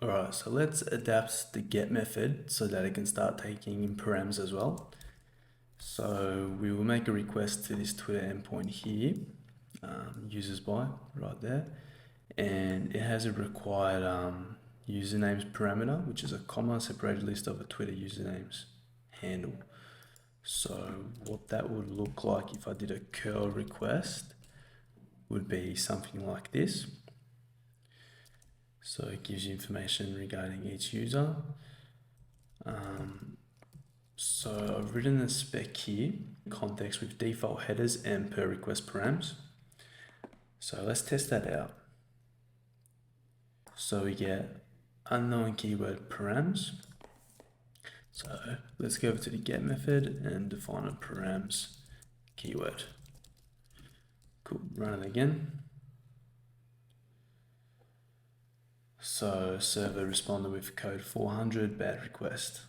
Alright, so let's adapt the get method so that it can start taking in params as well. So we will make a request to this Twitter endpoint here, users by right there, and it has a required usernames parameter, which is a comma separated list of a Twitter usernames handle. So what that would look like if I did a curl request would be something like this. So it gives you information regarding each user. So I've written a spec here, context with default headers and per request params. So let's test that out. So we get unknown keyword params. So let's go over to the get method and define a params keyword. Cool, run it again. So server responded with code 400 bad request.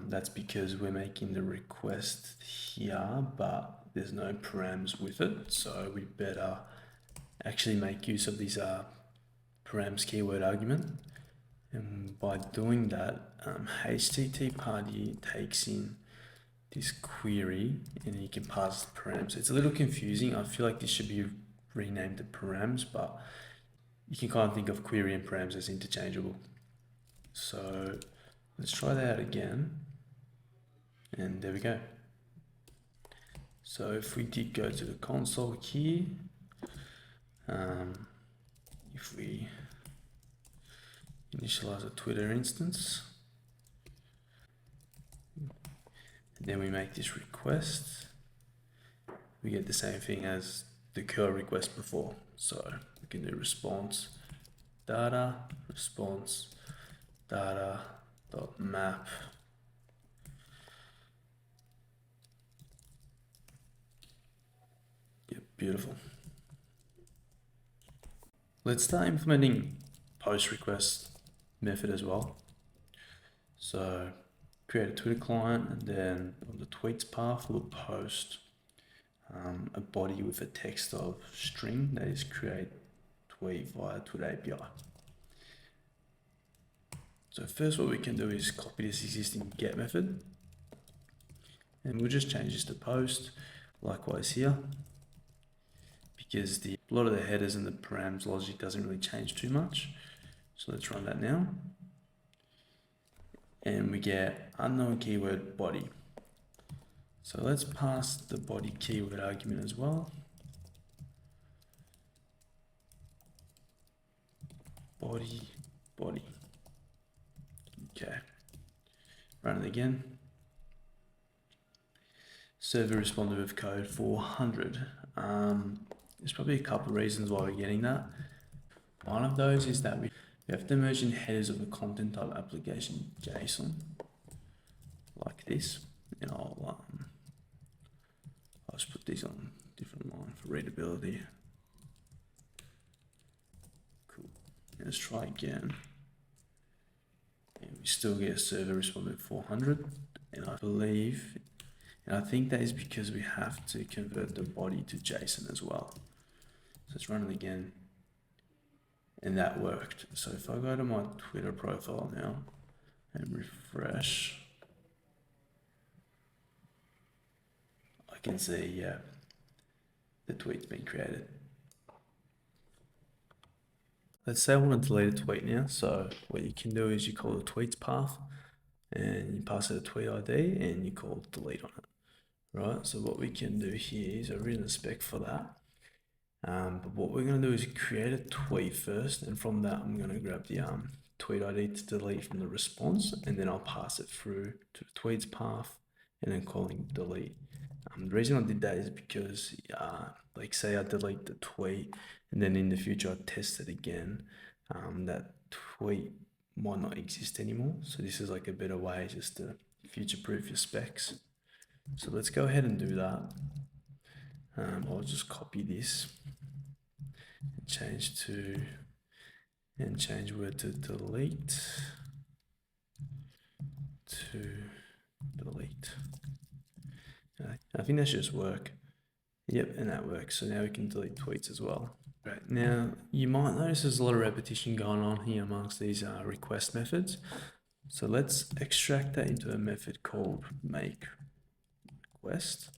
That's because we're making the request here, but there's no params with it. So we better actually make use of these params keyword argument. And by doing that, httparty takes in this query and you can pass the params. It's a little confusing. I feel like this should be renamed to params, but you can kind of think of query and params as interchangeable. So let's try that out again. And there we go. So if we did go to the console here, if we initialize a Twitter instance, and then we make this request, we get the same thing as the curl request before. So we can do response data dot map Beautiful. Let's start implementing post request method as well. So create a Twitter client, and then on the tweets path, we'll post a body with a text of string that is create tweet via Twitter API. So first what we can do is copy this existing get method, and we'll just change this to post. Likewise here, because a lot of the headers and the params logic doesn't really change too much. So let's run that now. And we get unknown keyword body. So let's pass the body keyword argument as well. Body. Okay. Run it again. Server responded with code 400. There's probably a couple of reasons why we're getting that. One of those is that we have to merge in headers of the content type application JSON, like this. And I'll just put these on a different line for readability. Cool. Let's try again. And we still get a server responded 400. And I think that is because we have to convert the body to JSON as well. So let's run it again. And that worked. So if I go to my Twitter profile now and refresh, I can see, yeah, the tweet's been created. Let's say I want to delete a tweet now. So what you can do is you call the tweets path and you pass it a tweet ID and you call delete on it. Right, so what we can do here is I've written a spec for that. But what we're going to do is create a tweet first, and from that I'm going to grab the tweet ID to delete from the response, and then I'll pass it through to the tweets path and then calling delete. The reason I did that is because like say I delete the tweet and then in the future I test it again, that tweet might not exist anymore. So this is like a better way just to future-proof your specs. So let's go ahead and do that. I'll just copy this and change word to delete to delete. I think that should just work. Yep, and that works. So now we can delete tweets as well. Right. Now, you might notice there's a lot of repetition going on here amongst these request methods. So let's extract that into a method called make request.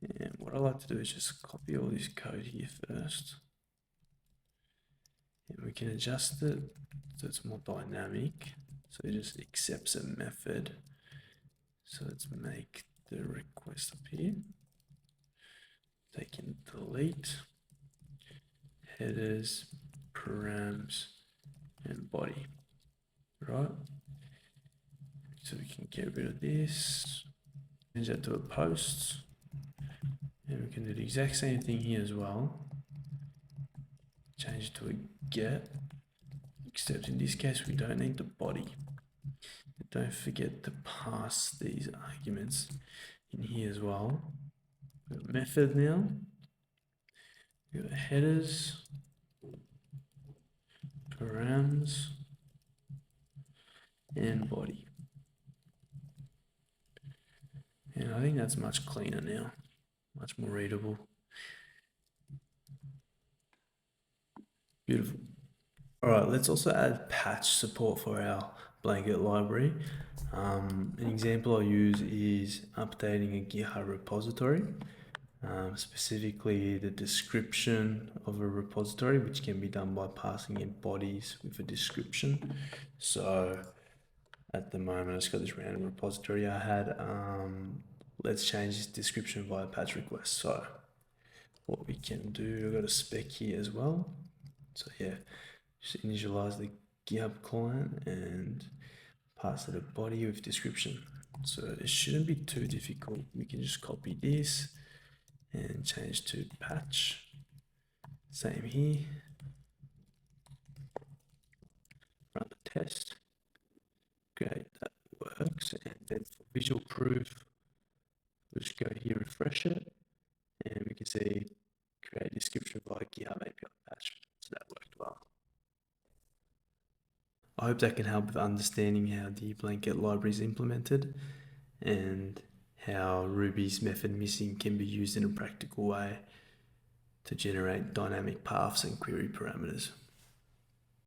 And what I like to do is just copy all this code here first. And we can adjust it so it's more dynamic. So it just accepts a method. So let's make the request up here. They can delete headers, params, and body, right? So we can get rid of this, change that to a post, and we can do the exact same thing here as well. Change it to a get, except in this case we don't need the body. Don't forget to pass these arguments in here as well. We've got method now. We've got headers, params, and body. And I think that's much cleaner now, much more readable. Beautiful. All right, let's also add patch support for our blanket library. An example I use is updating a GitHub repository, specifically the description of a repository, which can be done by passing in bodies with a description. So at the moment, I just got this random repository I had. Let's change this description via patch request. So what we can do, I've got a spec here as well. So yeah, just initialize the GitHub client and pass it a body with description. So it shouldn't be too difficult. We can just copy this and change to patch. Same here. Run the test. Great, that works. And then for visual proof, we'll just go here, refresh it, and we can see create description via GitHub API patch. So that worked well. I hope that can help with understanding how the blanket library is implemented and how Ruby's method missing can be used in a practical way to generate dynamic paths and query parameters.